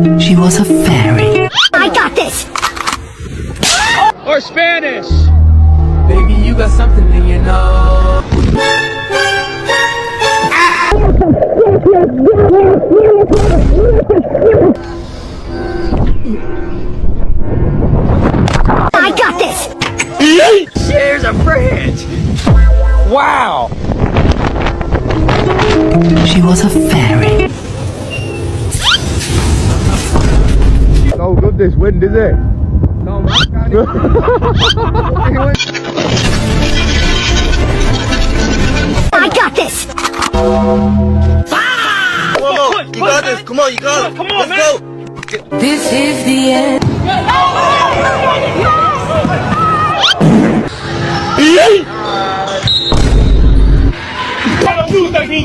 She was a fairy. I got this! Or Spanish. Baby, you got something in your nose. I got this! Shares a branch. Wow. She was a fairy. Đâu có this wind, is it? I got this! You got this. Come on, you got it. Come on, Let's man. go. This is the end. Dude, that he